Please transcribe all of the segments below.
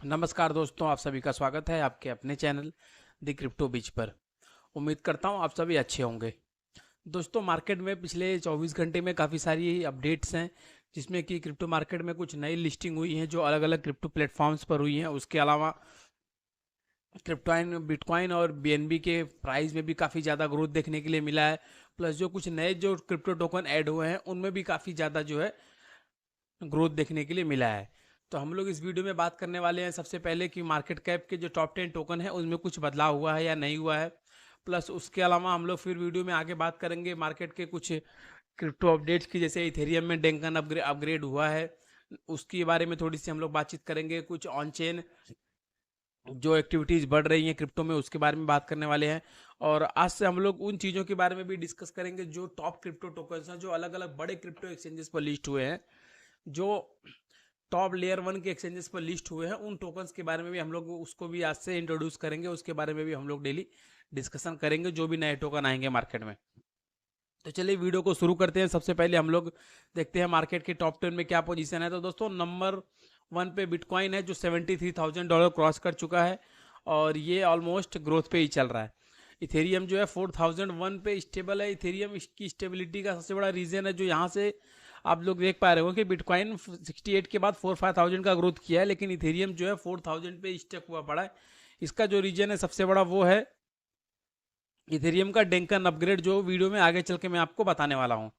नमस्कार दोस्तों, आप सभी का स्वागत है आपके अपने चैनल द क्रिप्टो बीच पर। उम्मीद करता हूं आप सभी अच्छे होंगे। दोस्तों, मार्केट में पिछले 24 घंटे में काफ़ी सारी अपडेट्स हैं, जिसमें कि क्रिप्टो मार्केट में कुछ नई लिस्टिंग हुई हैं जो अलग अलग क्रिप्टो प्लेटफॉर्म्स पर हुई हैं। उसके अलावा क्रिप्टोइन बिटकॉइन और बीएनबी के प्राइस में भी काफ़ी ज़्यादा ग्रोथ देखने के लिए मिला है। प्लस जो कुछ नए जो क्रिप्टो टोकन ऐड हुए हैं उनमें भी काफ़ी ज़्यादा जो है ग्रोथ देखने के लिए मिला है। तो हम लोग इस वीडियो में बात करने वाले हैं सबसे पहले कि मार्केट कैप के जो टॉप 10 टोकन है उनमें कुछ बदलाव हुआ है या नहीं हुआ है। प्लस उसके अलावा हम लोग फिर वीडियो में आगे बात करेंगे मार्केट के कुछ क्रिप्टो अपडेट्स की, जैसे इथेरियम में डेंकन अपग्रेड हुआ है, उसके बारे में थोड़ी सी हम लोग बातचीत करेंगे। कुछ ऑन चेन जो एक्टिविटीज़ बढ़ रही हैं क्रिप्टो में उसके बारे में बात करने वाले हैं। और आज से हम लोग उन चीज़ों के बारे में भी डिस्कस करेंगे जो टॉप क्रिप्टो टोकन्स हैं, जो अलग अलग बड़े क्रिप्टो एक्सचेंजेस पर लिस्ट हुए हैं, जो टॉप लेयर 1 के एक्सचेंजेस पर लिस्ट हुए हैं। उन टोकन्स के बारे में भी हम लोग उसको भी आज से इंट्रोड्यूस करेंगे, उसके बारे में भी हम लोग डेली डिस्कशन करेंगे जो भी नए टोकन आएंगे मार्केट में। तो चलिए वीडियो को शुरू करते हैं। सबसे पहले हम लोग देखते हैं मार्केट के टॉप 10 में क्या पोजीशन है। तो दोस्तों, नंबर 1 पे बिटकॉइन है जो $73,000 क्रॉस कर चुका है और ये ऑलमोस्ट ग्रोथ पे ही चल रहा है। इथेरियम जो है 4001 पे स्टेबल है। इथेरियम इसकी स्टेबिलिटी का सबसे बड़ा रीजन है, जो यहाँ से आप लोग देख पा रहे हो कि बिटकॉइन 68 के बाद 4-5,000 का ग्रोथ किया है, लेकिन इथेरियम जो है 4000 पे स्टक हुआ पड़ा है। इसका जो रीजन है सबसे बड़ा वो है इथेरियम का डेंकन अपग्रेड, जो वीडियो में आगे चल के मैं आपको बताने वाला हूँ।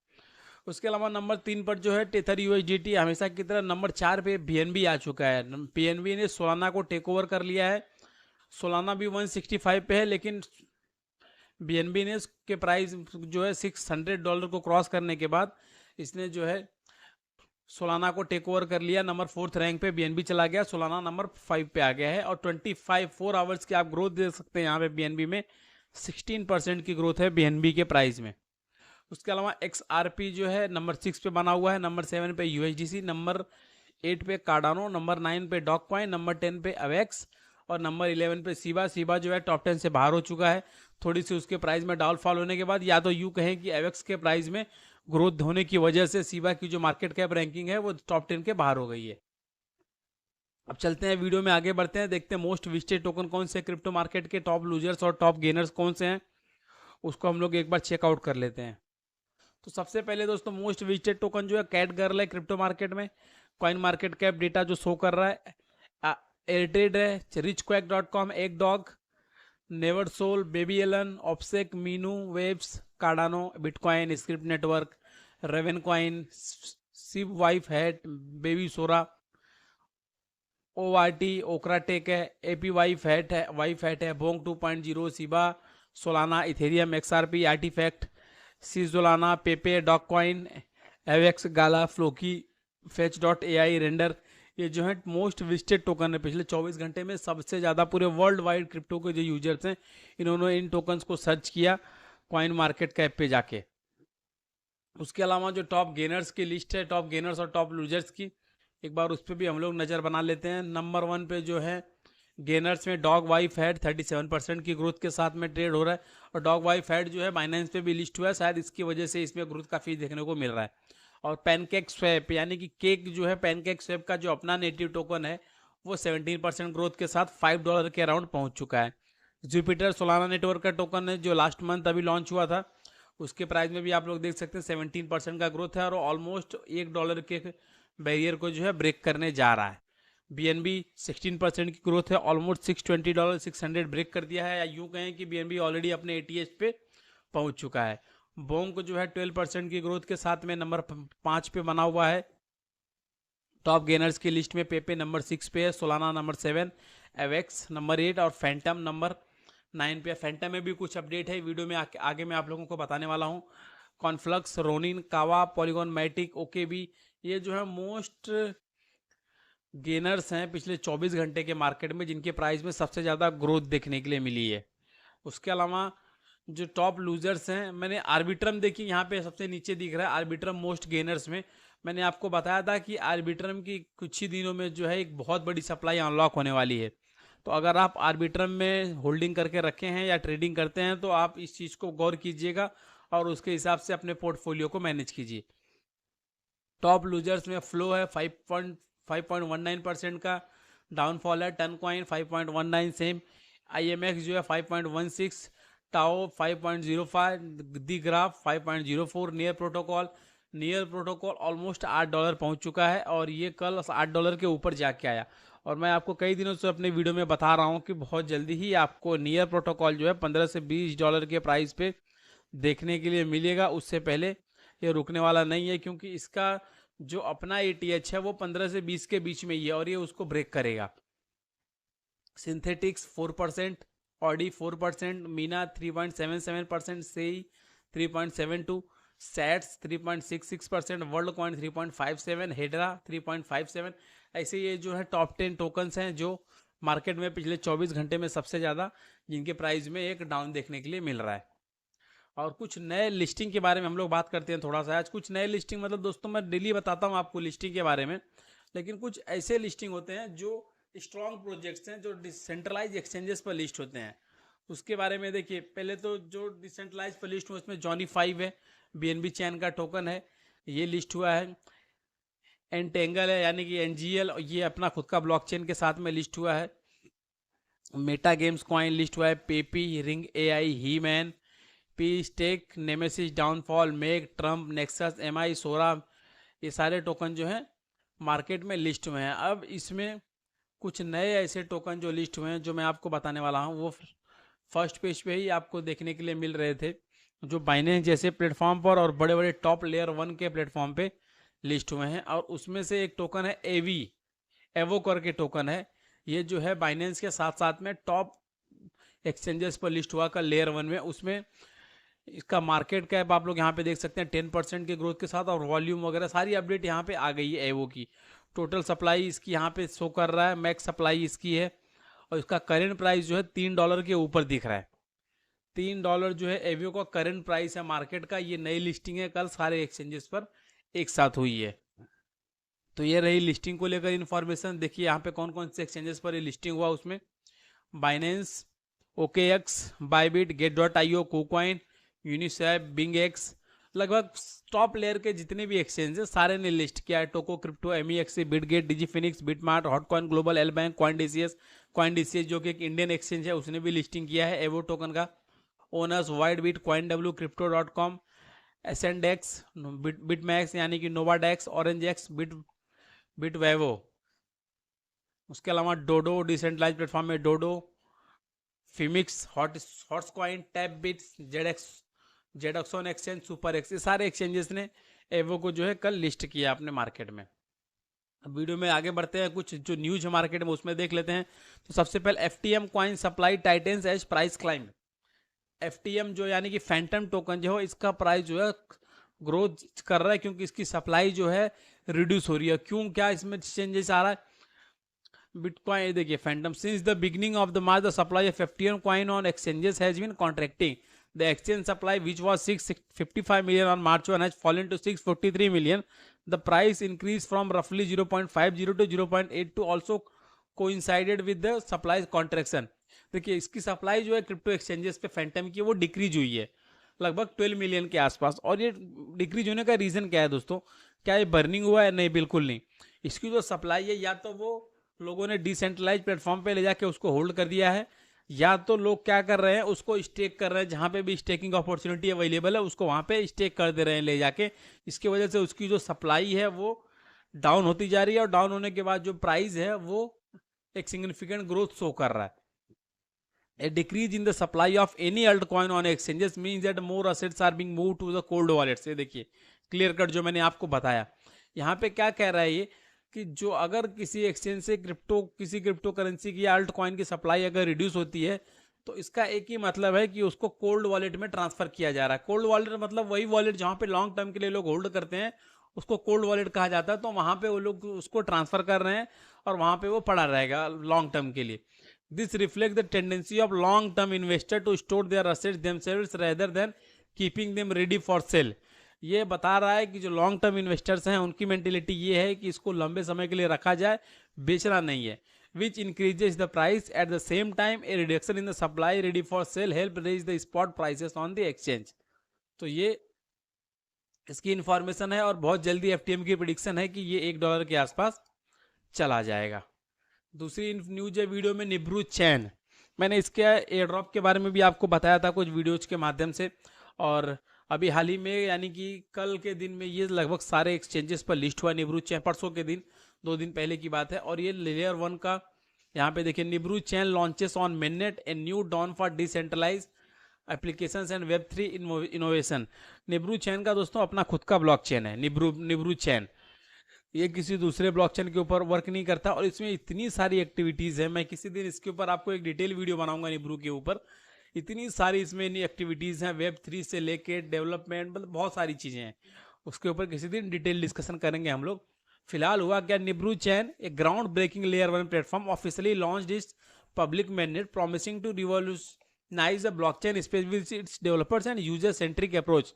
उसके अलावा नंबर 3 पर जो है टेथर यूएसडीटी हमेशा की तरह। नंबर 4 पे बीएनबी आ चुका है। बीएनबी ने सोलाना को टेक ओवर कर लिया है। सोलाना भी 165 पे है, लेकिन बीएनबी ने इसके प्राइस जो है $600 को क्रॉस करने के बाद इसने जो है सोलाना को टेक ओवर कर लिया। नंबर 4th रैंक पे बीएनबी चला गया, सोलाना नंबर 5 पे आ गया है। और 4 आवर्स की आप ग्रोथ देख सकते हैं यहाँ पे बीएनबी में 16% की ग्रोथ है बीएनबी के प्राइस में। उसके अलावा XRP जो है नंबर 6 पे बना हुआ है। नंबर 7 पे यूएसडीसी, नंबर 8 पे कार्डानो, नंबर 9 पे डॉग कॉइन, नंबर 10 पे अवेक्स और नंबर 11 पे सीबा। सीबा जो है टॉप 10 से बाहर हो चुका है। थोड़ी सी उसके प्राइस में डाउनफॉल होने के बाद, या तो यूँ कहें कि अवेक्स के प्राइस में ग्रोथ होने की वजह से सीबा की जो मार्केट कैप रैंकिंग है वो टॉप 10 के बाहर हो गई है। अब चलते हैं वीडियो में आगे बढ़ते हैं, देखते हैं मोस्ट विजिटेड टोकन कौन से, क्रिप्टो मार्केट के टॉप लूजर्स और टॉप गेनर्स कौन से हैं, उसको हम लोग एक बार चेकआउट कर लेते हैं। तो सबसे पहले दोस्तों, मोस्ट विजिटेड टोकन जो है कैट गर्ल है क्रिप्टो मार्केट में। कॉइन मार्केट कैप डेटा जो शो कर रहा है, एयरट्रेड है, richquack.com, एक डॉग, नेवर सोल, बेबी एलन, ऑप्सेक, मीनू, webs, Cardano, Bitcoin, script network, raven coin, सिव वाइफ हैट, बेबी सोरा, ORT, ओक्राटेक है, एपी वाई फैट है, बोंग 2.0, Shiba, Solana, Ethereum, XRP, artifact, सीजोलाना, Pepe, dog coin, Avax, Gala, Floki, fetch.ai, Render. ये जो है मोस्ट विजिटेड टोकन है पिछले 24 घंटे में। सबसे ज़्यादा पूरे वर्ल्ड वाइड क्रिप्टो के जो यूजर्स हैं, इन्होंने इन टोकन्स को सर्च किया कॉइन मार्केट कैप पे जाके। उसके अलावा जो टॉप गेनर्स की लिस्ट है, टॉप गेनर्स और टॉप लूजर्स की, एक बार उस पर भी हम लोग नज़र बना लेते हैं। नंबर 1 पे जो है गेनर्स में डॉग वाई फैट 37% की ग्रोथ के साथ में ट्रेड हो रहा है। और डॉग वाई फैट जो है बाइनेंस पे भी लिस्ट हुआ है, शायद इसकी वजह से इसमें ग्रोथ काफ़ी देखने को मिल रहा है। और पैनकेक स्वैप यानी कि केक जो है, पैनकेक स्वैप का जो अपना नेटिव टोकन है, वो 17% ग्रोथ के साथ $5 के अराउंड पहुंच चुका है। जुपिटर सोलाना नेटवर्क का टोकन है जो लास्ट मंथ अभी लॉन्च हुआ था, उसके प्राइस में भी आप लोग देख सकते हैं 17% का ग्रोथ है और ऑलमोस्ट $1 के बैरियर को जो है ब्रेक करने जा रहा है। बीएनबी 16% की ग्रोथ है, ऑलमोस्ट $620, 600 ब्रेक कर दिया है, या यूं कहें कि बीएनबी ऑलरेडी अपने एटीएच पे पहुंच चुका है। बोंग जो है 12% की ग्रोथ के साथ में नंबर 5 पे बना हुआ है। टॉप गेनर्स की लिस्ट में पेपे नंबर 6 पे है, सोलाना नंबर 7, एवेक्स नंबर 8 और फैंटम नंबर 9 पे। फैंटम में भी कुछ अपडेट है, वीडियो में आगे मैं आप लोगों को बताने वाला हूँ। कॉन्फ्लक्स, रोनिन, कावा, पॉलीगॉन मैटिक, ओकेबी, ये जो है मोस्ट गेनर्स हैं पिछले 24 घंटे के मार्केट में, जिनके प्राइस में सबसे ज़्यादा ग्रोथ देखने के लिए मिली है। उसके अलावा जो टॉप लूजर्स हैं, मैंने आर्बिट्रम देखी यहाँ पे सबसे नीचे दिख रहा है, आर्बिट्रम मोस्ट गेनर्स में। मैंने आपको बताया था कि आर्बिट्रम की कुछ ही दिनों में जो है एक बहुत बड़ी सप्लाई अनलॉक होने वाली है। तो अगर आप आर्बिट्रम में होल्डिंग करके रखे हैं या ट्रेडिंग करते हैं तो आप इस चीज़ को गौर कीजिएगा और उसके हिसाब से अपने पोर्टफोलियो को मैनेज कीजिए। टॉप लूजर्स में फ्लो है 5.19% का, डाउनफॉल है। टन कॉइन 5.19 सेम, IMX जो है 5.16, टाओ 5.05, दी ग्राफ 5.04, नियर प्रोटोकॉल ऑलमोस्ट $8 पहुंच चुका है और ये कल $8 के ऊपर जाके आया। और मैं आपको कई दिनों से अपने वीडियो में बता रहा हूं कि बहुत जल्दी ही आपको नियर प्रोटोकॉल जो है $15 से $20 के प्राइस पे देखने के लिए मिलेगा। उससे पहले ये रुकने वाला नहीं है, क्योंकि इसका जो अपना ETH है वो 15 से 20 के बीच में ही है और ये उसको ब्रेक करेगा। सिंथेटिक्स 4%, ऑडी 4%, मीना 3.77%, सेई 3.72, सैट्स 3.66%, वर्ल्ड कॉइन 3.57, हेडरा 3.57। ऐसे ये जो है टॉप 10 टोकन्स हैं जो मार्केट में पिछले 24 घंटे में सबसे ज़्यादा, जिनके प्राइस में एक डाउन देखने के लिए मिल रहा है। और कुछ नए लिस्टिंग के बारे में हम लोग बात करते हैं थोड़ा सा। आज कुछ नए लिस्टिंग, मतलब दोस्तों मैं डेली बताता हूँ आपको लिस्टिंग के बारे में, लेकिन कुछ ऐसे लिस्टिंग होते हैं जो स्ट्रॉन्ग प्रोजेक्ट्स हैं, जो डिसेंट्रलाइज एक्सचेंजेस पर लिस्ट होते हैं। उसके बारे में देखिए, पहले तो जो डिसेंट्रलाइज पर लिस्ट हुआ उसमें जॉनी 5 है, BNB चैन का टोकन है, ये लिस्ट हुआ है। एंटेंगल है यानी कि NGL, ये अपना खुद का ब्लॉकचेन के साथ में लिस्ट हुआ है। मेटा गेम्स कॉइन लिस्ट हुआ है, Pepe, ring AI, he man, P stake, Nemesis, downfall, Meg, Trump, Nexus, MI, Sora, ये सारे टोकन जो हैं मार्केट में लिस्ट हुए हैं। अब इसमें कुछ नए ऐसे टोकन जो लिस्ट हुए हैं जो मैं आपको बताने वाला हूं, वो फर्स्ट पेज पे ही आपको देखने के लिए मिल रहे थे, जो बाइनेंस जैसे प्लेटफॉर्म पर और बड़े बड़े टॉप लेयर 1 के प्लेटफॉर्म पे लिस्ट हुए हैं। और उसमें से एक टोकन है एवो करके टोकन है। ये जो है बाइनेंस के साथ साथ में टॉप एक्सचेंजेस पर लिस्ट हुआ का लेयर 1 में। उसमें इसका मार्केट कैप आप लोग यहाँ पे देख सकते हैं 10% के ग्रोथ के साथ, और वॉल्यूम वगैरह सारी अपडेट यहाँ पे आ गई है एवो की। टोटल सप्लाई इसकी यहाँ पे शो कर रहा है, मैक्स सप्लाई इसकी है, और इसका करेंट प्राइस जो है $3 के ऊपर दिख रहा है। $3 जो है एवो का करंट प्राइस है मार्केट का। ये नई लिस्टिंग है, कल सारे एक्सचेंजेस पर एक साथ हुई है। तो ये रही लिस्टिंग को लेकर इन्फॉर्मेशन। देखिए यहाँ पे कौन कौन से एक्सचेंजेस पर ये लिस्टिंग हुआ, उसमें बाइनेंस, OKX, बाइबिट, गेट.io, KuCoin, यूनिस्वैप, बिंगएक्स, लगभग टॉप लेयर के जितने भी एक्सचेंज है सारे ने लिस्ट किया है। Tokocrypto, MEXC, Bitget, DigiFinex, BitMart, Hotcoin global, L bank, coin DCS जो कि एक इंडियन एक्सचेंज है उसने भी लिस्टिंग किया है एवो टोकन का। Owners, WhiteBIT, CoinW, Crypto.com, Ascendex, BitMax यानी कि नोवाडेक्स, ऑरेंजेक्स, बिटवेवो। उसके अलावा डोडो, डिसेंट्रलाइज प्लेटफॉर्म में Dodo, Phemex, hots coin, tap bits, जेडक्सॉन एक्सचेंज, सुपर एक्स, ये सारे एक्सचेंजेस ने एवो को जो है कल लिस्ट किया अपने मार्केट में। अब वीडियो में आगे बढ़ते हैं, कुछ जो न्यूज है मार्केट में उसमें देख लेते हैं। तो सबसे पहले FTM coin supply tightens as price climb. FTM जो यानी कि फैंटम टोकन जो है, इसका प्राइस जो है ग्रोथ कर रहा है, क्योंकि इसकी सप्लाई जो है रिड्यूस हो रही है। क्यों, क्या इसमें चेंजेस आ रहा है? बिटकॉइन देखिए, Fantom, since the beginning of the March the supply of FTM coin on exchanges has been contracting. The exchange supply, which was 655 million on March 1, has fallen to 643 million. The price increased from roughly 0.50 to 0.82, also coincided with the supply contraction. देखिए इसकी supply जो है crypto exchanges पे Phantom की वो decrease हुई है लगभग 12 मिलियन के आसपास। और ये डिक्रीज होने का रीजन क्या है दोस्तों? क्या ये बर्निंग हुआ है? नहीं, बिल्कुल नहीं। इसकी जो सप्लाई है, या तो वो लोगों ने डिसेंट्रलाइज प्लेटफॉर्म पे ले जाके उसको होल्ड कर दिया है, या तो लोग क्या कर रहे हैं, उसको स्टेक कर रहे हैं, जहां पे भी स्टेकिंग अपॉर्चुनिटी अवेलेबल है उसको वहां पे स्टेक कर दे रहे हैं ले जाके। इसकी वजह से उसकी जो सप्लाई है वो डाउन होती जा रही है, और डाउन होने के बाद जो प्राइस है वो एक सिग्निफिकेंट ग्रोथ शो कर रहा है। A decrease in the supply of any altcoin on exchanges means that more assets are being moved to the cold wallets. ये देखिए क्लियर कट जो मैंने आपको बताया। यहाँ पे क्या कह रहा है ये, कि जो अगर किसी एक्सचेंज से किसी क्रिप्टो करेंसी की अल्ट कॉइन की सप्लाई अगर रिड्यूस होती है, तो इसका एक ही मतलब है कि उसको कोल्ड वॉलेट में ट्रांसफर किया जा रहा है। कोल्ड वॉलेट मतलब वही वॉलेट जहाँ पे लॉन्ग टर्म के लिए लोग होल्ड करते हैं, उसको कोल्ड वॉलेट कहा जाता है। तो वहां पे वो लोग उसको ट्रांसफर कर रहे हैं और वहां पे वो पड़ा रहेगा लॉन्ग टर्म के लिए। This reflects the tendency of long-term investor to store their assets themselves rather than keeping them ready for sale. ये बता रहा है कि जो लॉन्ग टर्म इन्वेस्टर्स हैं उनकी मेंटेलिटी ये है कि इसको लंबे समय के लिए रखा जाए, बेचना नहीं है। Which increases the price at the same time a reduction in the supply ready for sale help raise the spot prices on the exchange. तो ये इसकी इंफॉर्मेशन है, और बहुत जल्दी FTM की प्रिडिक्शन है कि ये $1 के आसपास चला जाएगा। दूसरी न्यूज है वीडियो में निब्रू चैन। मैंने इसके एयर ड्रॉप के बारे में भी आपको बताया था कुछ वीडियोज के माध्यम से, और अभी हाल ही में यानी कि कल के दिन में ये लगभग सारे एक्सचेंजेस पर लिस्ट हुआ निब्रू चैन, परसों के दिन, 2 दिन पहले की बात है। और ये लेयर 1 का यहाँ पे देखिए, Nibiru chain launches on mainnet, a new dawn for decentralize applications and web 3 innovation. Nibiru chain का दोस्तों अपना खुद का ब्लॉकचेन है, निब्रू चैन। ये किसी दूसरे ब्लॉकचेन के ऊपर वर्क नहीं करता, और इसमें इतनी सारी एक्टिविटीज़ है। मैं किसी दिन इसके ऊपर आपको एक डिटेल वीडियो बनाऊंगा निब्रू के ऊपर। इतनी सारी इसमें एक्टिविटीज़ हैं, वेब 3 से लेके डेवलपमेंट, मतलब बहुत सारी चीज़ें हैं। उसके ऊपर किसी दिन डिटेल डिस्कशन करेंगे हम लोग। फिलहाल हुआ क्या, Nibiru chain a groundbreaking layer 1 platform officially launched its public mandate promising to revolutionize the blockchain space with its developers and user centric approach.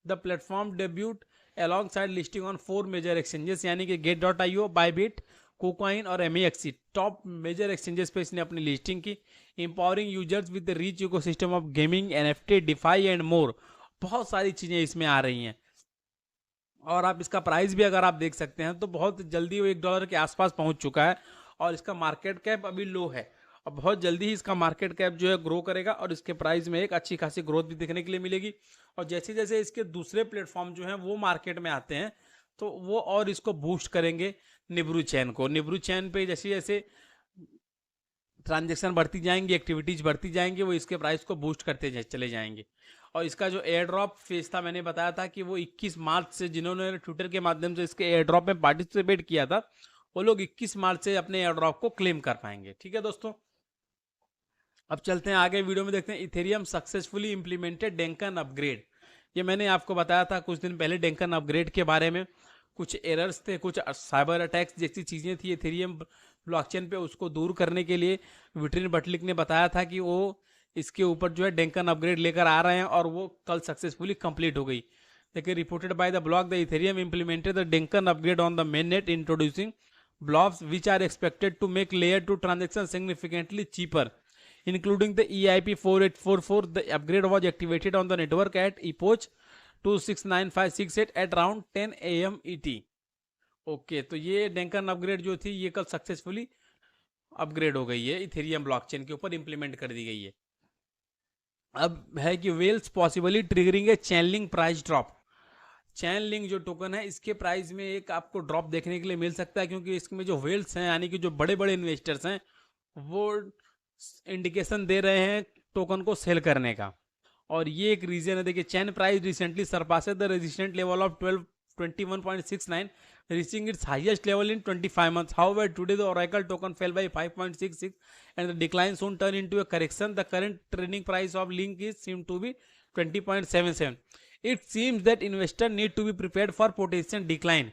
The platform debut alongside listing on 4 major exchanges, यानी कि Gate.io, Bybit, KuCoin और MEXC। Top major exchanges पे इसने अपनी listing की। Empowering users with the rich ecosystem of gaming, NFT, DeFi and more. बहुत सारी चीज़ें इसमें आ रही हैं। और आप इसका प्राइस भी अगर आप देख सकते हैं तो बहुत जल्दी वो $1 के आसपास पहुंच चुका है, और इसका मार्केट कैप अभी लो है, और बहुत जल्दी ही इसका मार्केट कैप जो है ग्रो करेगा, और इसके प्राइस में एक अच्छी खासी ग्रोथ भी देखने के लिए मिलेगी। और जैसे जैसे इसके दूसरे प्लेटफॉर्म जो हैं वो मार्केट में आते हैं, तो वो और इसको बूस्ट करेंगे निब्रू चैन को। निब्रू चैन पे जैसे जैसे ट्रांजेक्शन बढ़ती जाएंगी, एक्टिविटीज बढ़ती जाएंगी, वो इसके प्राइस को बूस्ट करते चले जाएंगे। और इसका जो एयर ड्रॉप फेज था, मैंने बताया था कि वो 21 मार्च से, जिन्होंने ट्विटर के माध्यम से इसके एयर ड्रॉप में पार्टिसिपेट किया था, वो लोग 21 मार्च से अपने एयर ड्रॉप को क्लेम कर पाएंगे। ठीक है दोस्तों, अब चलते हैं आगे वीडियो में, देखते हैं इथेरियम सक्सेसफुली इंप्लीमेंटेड डेंकन अपग्रेड। ये मैंने आपको बताया था कुछ दिन पहले डेंकन अपग्रेड के बारे में। कुछ एरर्स थे, कुछ साइबर अटैक्स जैसी चीज़ें थी इथेरियम ब्लॉकचेन पे, उसको दूर करने के लिए विट्रिन बटलिक ने बताया था कि वो इसके ऊपर जो है डेंकन अपग्रेड लेकर आ रहे हैं, और वो कल सक्सेसफुली कंप्लीट हो गई। देखिए, reported by the block, the Ethereum implemented the Dencun upgrade on the main net, introducing blobs which are expected to make layer 2 transactions significantly cheaper, including the EIP 4844. The upgrade was activated on the network at epoch 269568 at around 10 AM ET. Okay, तो ये डेंकन upgrade जो थी ये कल successfully upgrade हो गई है, Ethereum blockchain के ऊपर इंप्लीमेंट कर दी गई है। अब है कि वेल्स पॉसिबली ट्रिगरिंग ए चैनलिंग प्राइस ड्रॉप। चैन लिंक जो टोकन है, इसके प्राइस में एक आपको ड्रॉप देखने के लिए मिल सकता है, क्योंकि इसमें जो वेल्स हैं, यानी कि जो बड़े बड़े इन्वेस्टर्स हैं, वो इंडिकेशन दे रहे हैं टोकन को सेल करने का। और ये एक रीजन है। देखिए, chain price recently surpassed the resistant level of 21.69, reaching its highest level in 25 months. However, today the Oracle token fell by 5.66 and the decline soon turned into a correction. The current trading price of Link is seemed to be 20.77. It seems that investor need to be prepared for potential decline.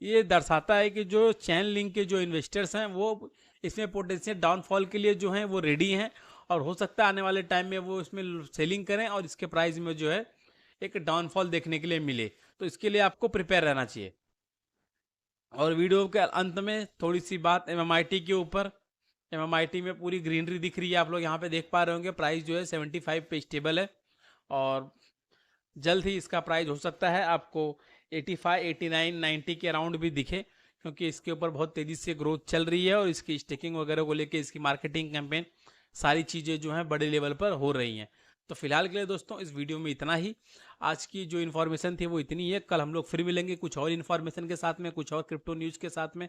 ये दर्शाता है कि जो चैन link के जो investors हैं वो इसमें पोटेंशियल डाउनफॉल के लिए जो हैं वो रेडी हैं, और हो सकता है आने वाले टाइम में वो इसमें सेलिंग करें और इसके प्राइस में जो है एक डाउनफॉल देखने के लिए मिले। तो इसके लिए आपको प्रिपेयर रहना चाहिए। और वीडियो के अंत में थोड़ी सी बात MMIT के ऊपर। MMIT में पूरी ग्रीनरी दिख रही है, आप लोग यहाँ पे देख पा रहे होंगे। प्राइस जो है 75 पे स्टेबल है, और जल्द ही इसका प्राइस हो सकता है आपको 85, 89, 90 के अराउंड भी दिखे, क्योंकि इसके ऊपर बहुत तेज़ी से ग्रोथ चल रही है, और इसकी स्टेकिंग वगैरह को लेके इसकी मार्केटिंग कैंपेन, सारी चीज़ें जो हैं बड़े लेवल पर हो रही हैं। तो फिलहाल के लिए दोस्तों इस वीडियो में इतना ही। आज की जो इन्फॉर्मेशन थी वो इतनी है। कल हम लोग फिर मिलेंगे कुछ और इन्फॉर्मेशन के साथ में, कुछ और क्रिप्टो न्यूज़ के साथ में।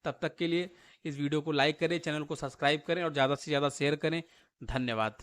तब तक के लिए इस वीडियो को लाइक करें, चैनल को सब्सक्राइब करें और ज़्यादा से ज़्यादा शेयर करें। धन्यवाद।